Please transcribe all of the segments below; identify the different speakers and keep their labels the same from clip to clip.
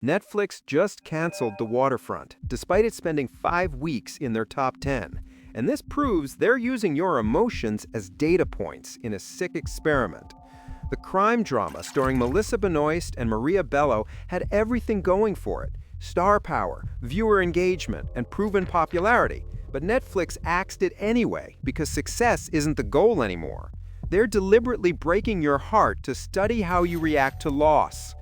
Speaker 1: Netflix just canceled The Waterfront, despite it spending 5 weeks in their top 10. And this proves they're using your emotions as data points in a sick experiment. The crime drama starring Melissa Benoist and Maria Bello had everything going for it: star power, viewer engagement, and proven popularity. But Netflix axed it anyway because success isn't the goal anymore. They're deliberately breaking your heart to study how you react to loss.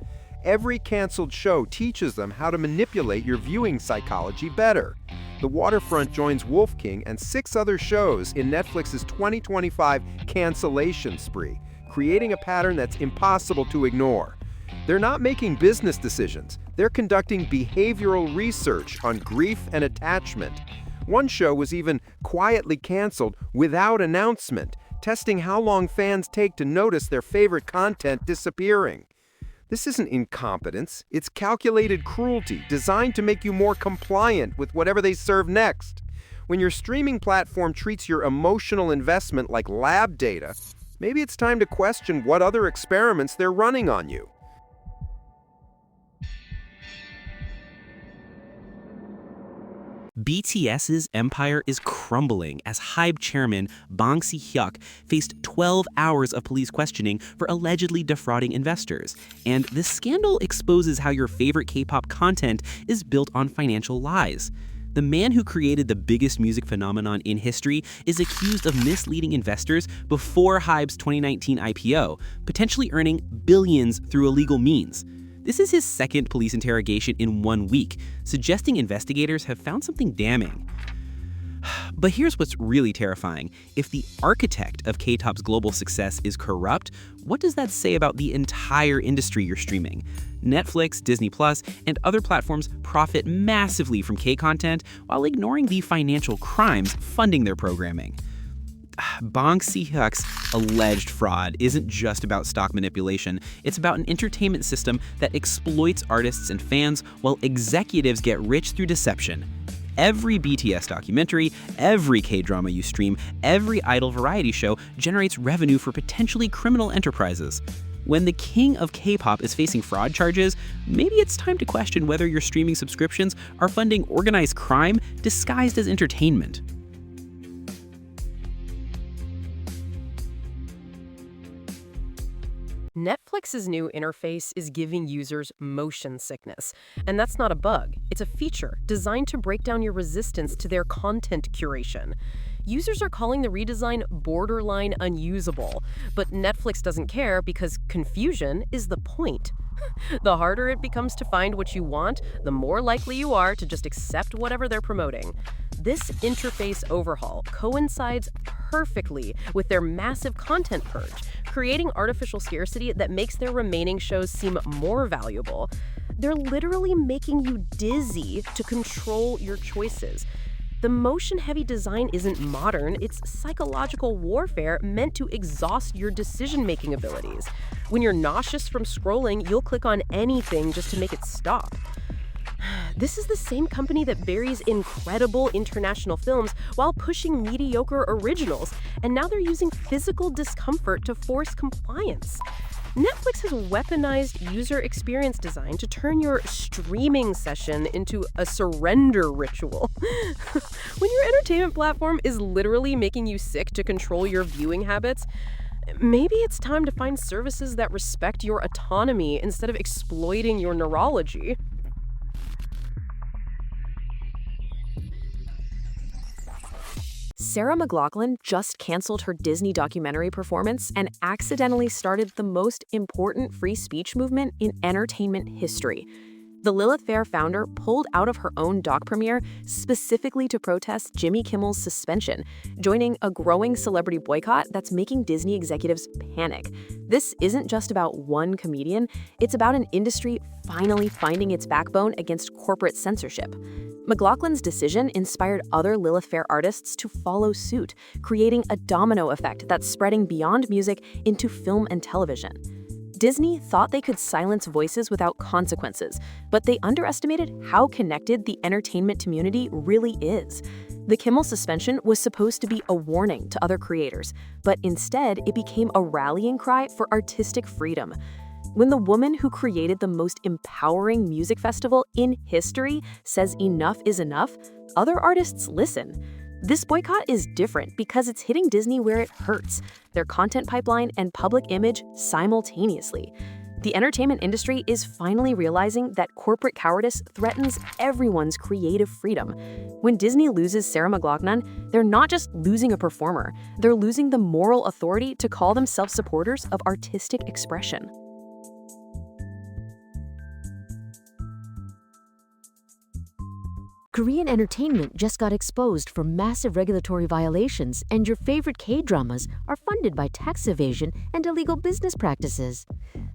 Speaker 1: Every canceled show teaches them how to manipulate your viewing psychology better. The Waterfront joins Wolf King and 6 other shows in Netflix's 2025 cancellation spree, creating a pattern that's impossible to ignore. They're not making business decisions, they're conducting behavioral research on grief and attachment. One show was even quietly canceled without announcement, testing how long fans take to notice their favorite content disappearing. This isn't incompetence, it's calculated cruelty designed to make you more compliant with whatever they serve next. When your streaming platform treats your emotional investment like lab data, maybe it's time to question what other experiments they're running on you.
Speaker 2: BTS's empire is crumbling as HYBE chairman Bang Si-hyuk faced 12 hours of police questioning for allegedly defrauding investors. And this scandal exposes how your favorite K-pop content is built on financial lies. The man who created the biggest music phenomenon in history is accused of misleading investors before HYBE's 2019 IPO, potentially earning billions through illegal means. This is his second police interrogation in 1 week, suggesting investigators have found something damning. But here's what's really terrifying. If the architect of K-pop's global success is corrupt, what does that say about the entire industry you're streaming? Netflix, Disney+, and other platforms profit massively from K-content while ignoring the financial crimes funding their programming. Bang Si-hyuk's alleged fraud isn't just about stock manipulation, it's about an entertainment system that exploits artists and fans while executives get rich through deception. Every BTS documentary, every K-drama you stream, every idol variety show generates revenue for potentially criminal enterprises. When the king of K-pop is facing fraud charges, maybe it's time to question whether your streaming subscriptions are funding organized crime disguised as entertainment.
Speaker 3: Netflix's new interface is giving users motion sickness. And that's not a bug. It's a feature designed to break down your resistance to their content curation. Users are calling the redesign borderline unusable, but Netflix doesn't care because confusion is the point. The harder it becomes to find what you want, the more likely you are to just accept whatever they're promoting. This interface overhaul coincides perfectly with their massive content purge, creating artificial scarcity that makes their remaining shows seem more valuable. They're literally making you dizzy to control your choices. The motion-heavy design isn't modern, it's psychological warfare meant to exhaust your decision-making abilities. When you're nauseous from scrolling, you'll click on anything just to make it stop. This is the same company that buries incredible international films while pushing mediocre originals, and now they're using physical discomfort to force compliance. Netflix has weaponized user experience design to turn your streaming session into a surrender ritual. When your entertainment platform is literally making you sick to control your viewing habits, maybe it's time to find services that respect your autonomy instead of exploiting your neurology.
Speaker 4: Sarah McLachlan just canceled her Disney documentary performance and accidentally started the most important free speech movement in entertainment history. The Lilith Fair founder pulled out of her own doc premiere specifically to protest Jimmy Kimmel's suspension, joining a growing celebrity boycott that's making Disney executives panic. This isn't just about one comedian, it's about an industry finally finding its backbone against corporate censorship. McLachlan's decision inspired other Lilith Fair artists to follow suit, creating a domino effect that's spreading beyond music into film and television. Disney thought they could silence voices without consequences, but they underestimated how connected the entertainment community really is. The Kimmel suspension was supposed to be a warning to other creators, but instead it became a rallying cry for artistic freedom. When the woman who created the most empowering music festival in history says enough is enough, other artists listen. This boycott is different because it's hitting Disney where it hurts, their content pipeline and public image simultaneously. The entertainment industry is finally realizing that corporate cowardice threatens everyone's creative freedom. When Disney loses Sarah McLachlan, they're not just losing a performer, they're losing the moral authority to call themselves supporters of artistic expression.
Speaker 5: Korean entertainment just got exposed for massive regulatory violations, and your favorite K-dramas are funded by tax evasion and illegal business practices.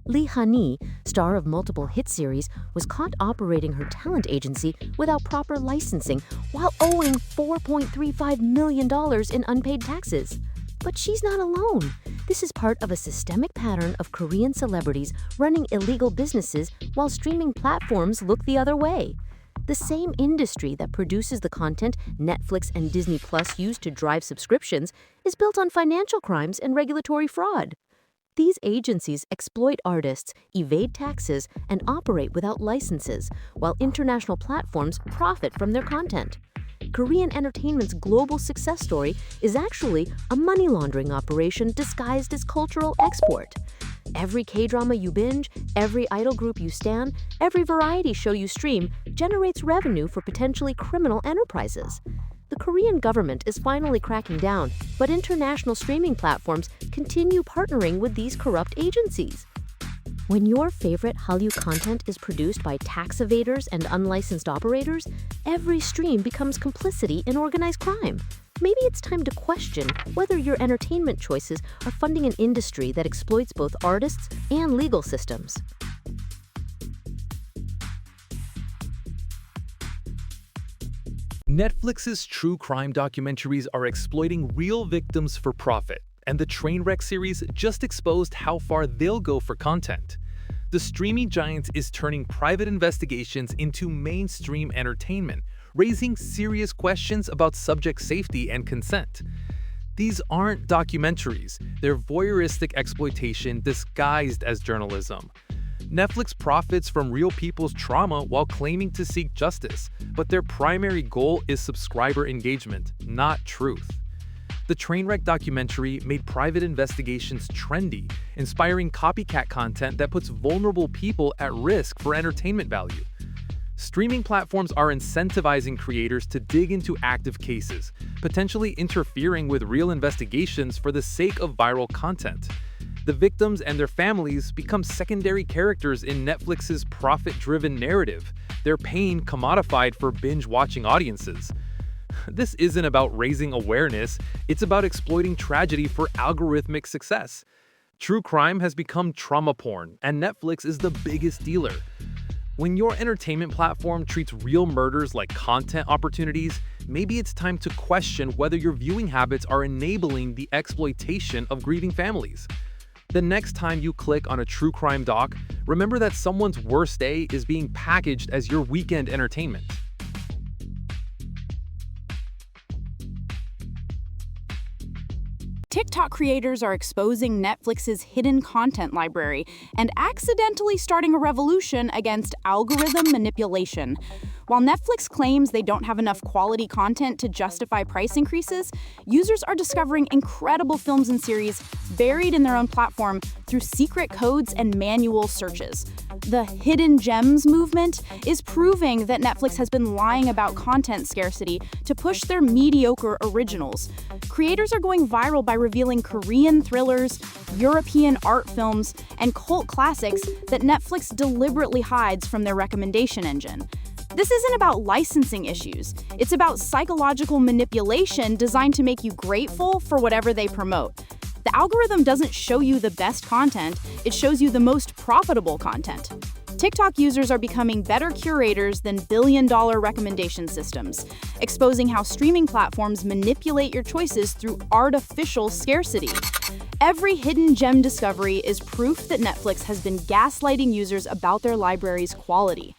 Speaker 5: Lee Ha-nee, star of multiple hit series, was caught operating her talent agency without proper licensing while owing $4.35 million in unpaid taxes. But she's not alone. This is part of a systemic pattern of Korean celebrities running illegal businesses while streaming platforms look the other way. The same industry that produces the content Netflix and Disney Plus use to drive subscriptions is built on financial crimes and regulatory fraud. These agencies exploit artists, evade taxes, and operate without licenses, while international platforms profit from their content. Korean entertainment's global success story is actually a money laundering operation disguised as cultural export. Every K-drama you binge, every idol group you stan, every variety show you stream generates revenue for potentially criminal enterprises. The Korean government is finally cracking down, but international streaming platforms continue partnering with these corrupt agencies. When your favorite Hallyu content is produced by tax evaders and unlicensed operators, every stream becomes complicity in organized crime. Maybe it's time to question whether your entertainment choices are funding an industry that exploits both artists and legal systems.
Speaker 6: Netflix's true crime documentaries are exploiting real victims for profit, and the Trainwreck series just exposed how far they'll go for content. The streaming giant is turning private investigations into mainstream entertainment, raising serious questions about subject safety and consent. These aren't documentaries, they're voyeuristic exploitation disguised as journalism. Netflix profits from real people's trauma while claiming to seek justice, but their primary goal is subscriber engagement, not truth. The Trainwreck documentary made private investigations trendy, inspiring copycat content that puts vulnerable people at risk for entertainment value. Streaming platforms are incentivizing creators to dig into active cases, potentially interfering with real investigations for the sake of viral content. The victims and their families become secondary characters in Netflix's profit-driven narrative, their pain commodified for binge-watching audiences. This isn't about raising awareness, it's about exploiting tragedy for algorithmic success. True crime has become trauma porn, and Netflix is the biggest dealer. When your entertainment platform treats real murders like content opportunities, maybe it's time to question whether your viewing habits are enabling the exploitation of grieving families. The next time you click on a true crime doc, remember that someone's worst day is being packaged as your weekend entertainment.
Speaker 7: TikTok creators are exposing Netflix's hidden content library and accidentally starting a revolution against algorithm manipulation. While Netflix claims they don't have enough quality content to justify price increases, users are discovering incredible films and series buried in their own platform through secret codes and manual searches. The hidden gems movement is proving that Netflix has been lying about content scarcity to push their mediocre originals. Creators are going viral by revealing Korean thrillers, European art films, and cult classics that Netflix deliberately hides from their recommendation engine. This isn't about licensing issues. It's about psychological manipulation designed to make you grateful for whatever they promote. The algorithm doesn't show you the best content, it shows you the most profitable content. TikTok users are becoming better curators than billion-dollar recommendation systems, exposing how streaming platforms manipulate your choices through artificial scarcity. Every hidden gem discovery is proof that Netflix has been gaslighting users about their library's quality.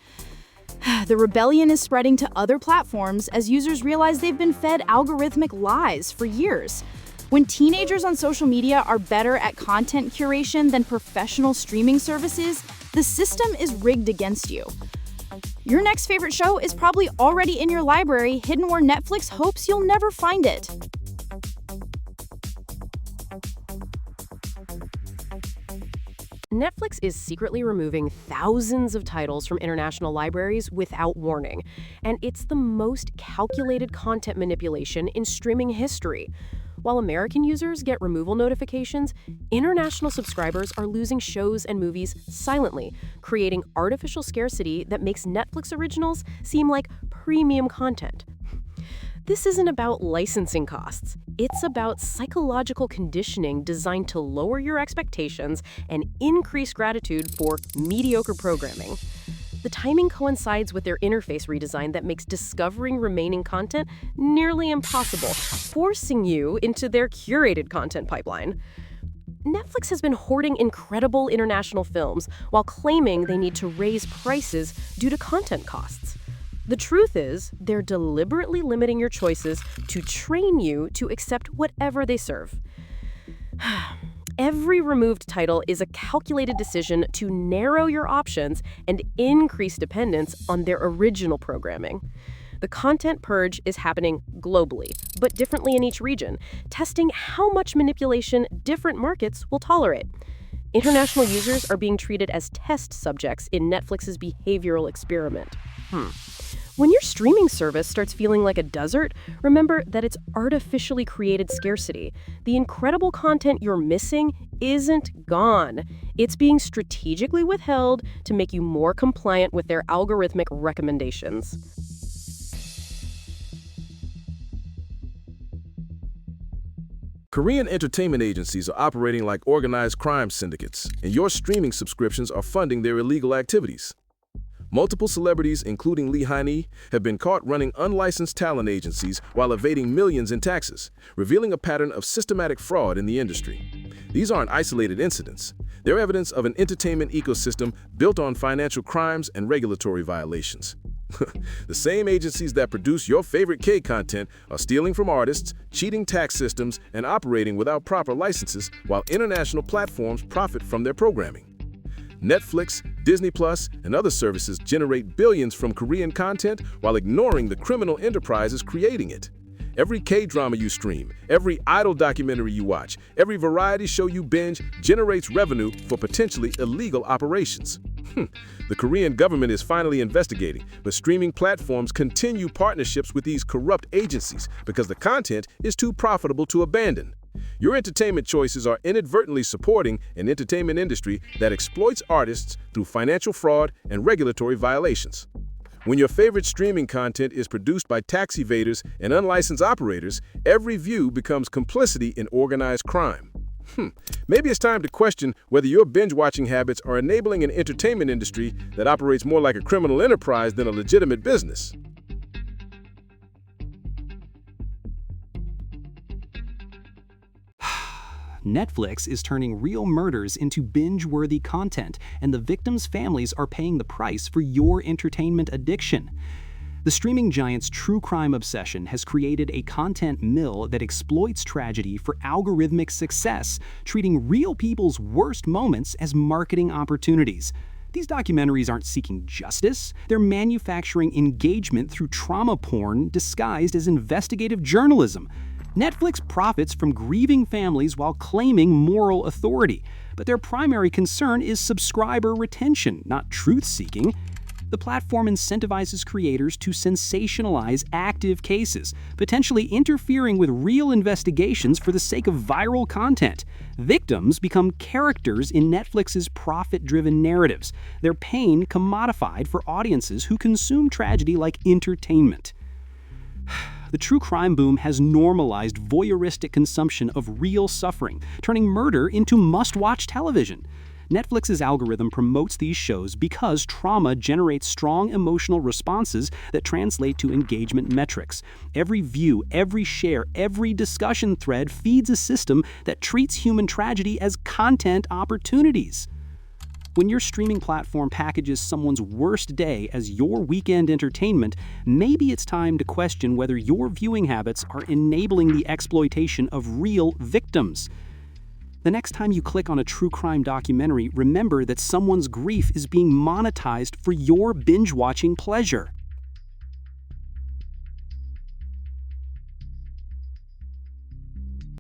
Speaker 7: The rebellion is spreading to other platforms as users realize they've been fed algorithmic lies for years. When teenagers on social media are better at content curation than professional streaming services, the system is rigged against you. Your next favorite show is probably already in your library, hidden where Netflix hopes you'll never find it.
Speaker 3: Netflix is secretly removing thousands of titles from international libraries without warning, and it's the most calculated content manipulation in streaming history. While American users get removal notifications, international subscribers are losing shows and movies silently, creating artificial scarcity that makes Netflix originals seem like premium content. This isn't about licensing costs. It's about psychological conditioning designed to lower your expectations and increase gratitude for mediocre programming. The timing coincides with their interface redesign that makes discovering remaining content nearly impossible, forcing you into their curated content pipeline. Netflix has been hoarding incredible international films while claiming they need to raise prices due to content costs. The truth is, they're deliberately limiting your choices to train you to accept whatever they serve. Every removed title is a calculated decision to narrow your options and increase dependence on their original programming. The content purge is happening globally, but differently in each region, testing how much manipulation different markets will tolerate. International users are being treated as test subjects in Netflix's behavioral experiment. When your streaming service starts feeling like a desert, remember that it's artificially created scarcity. The incredible content you're missing isn't gone. It's being strategically withheld to make you more compliant with their algorithmic recommendations.
Speaker 8: Korean entertainment agencies are operating like organized crime syndicates, and your streaming subscriptions are funding their illegal activities. Multiple celebrities, including Lee Han-hee, have been caught running unlicensed talent agencies while evading millions in taxes, revealing a pattern of systematic fraud in the industry. These aren't isolated incidents. They're evidence of an entertainment ecosystem built on financial crimes and regulatory violations. The same agencies that produce your favorite K-content are stealing from artists, cheating tax systems, and operating without proper licenses while international platforms profit from their programming. Netflix, Disney+, and other services generate billions from Korean content while ignoring the criminal enterprises creating it. Every K-drama you stream, every idol documentary you watch, every variety show you binge generates revenue for potentially illegal operations. The Korean government is finally investigating, but streaming platforms continue partnerships with these corrupt agencies because the content is too profitable to abandon. Your entertainment choices are inadvertently supporting an entertainment industry that exploits artists through financial fraud and regulatory violations. When your favorite streaming content is produced by tax evaders and unlicensed operators, every view becomes complicity in organized crime. Maybe it's time to question whether your binge-watching habits are enabling an entertainment industry that operates more like a criminal enterprise than a legitimate business.
Speaker 2: Netflix is turning real murders into binge-worthy content, and the victims' families are paying the price for your entertainment addiction. The streaming giant's true crime obsession has created a content mill that exploits tragedy for algorithmic success, treating real people's worst moments as marketing opportunities. These documentaries aren't seeking justice, they're manufacturing engagement through trauma porn disguised as investigative journalism. Netflix profits from grieving families while claiming moral authority, but their primary concern is subscriber retention, not truth-seeking. The platform incentivizes creators to sensationalize active cases, potentially interfering with real investigations for the sake of viral content. Victims become characters in Netflix's profit-driven narratives, their pain commodified for audiences who consume tragedy like entertainment. The true crime boom has normalized voyeuristic consumption of real suffering, turning murder into must-watch television. Netflix's algorithm promotes these shows because trauma generates strong emotional responses that translate to engagement metrics. Every view, every share, every discussion thread feeds a system that treats human tragedy as content opportunities. When your streaming platform packages someone's worst day as your weekend entertainment, maybe it's time to question whether your viewing habits are enabling the exploitation of real victims. The next time you click on a true crime documentary, remember that someone's grief is being monetized for your binge-watching pleasure.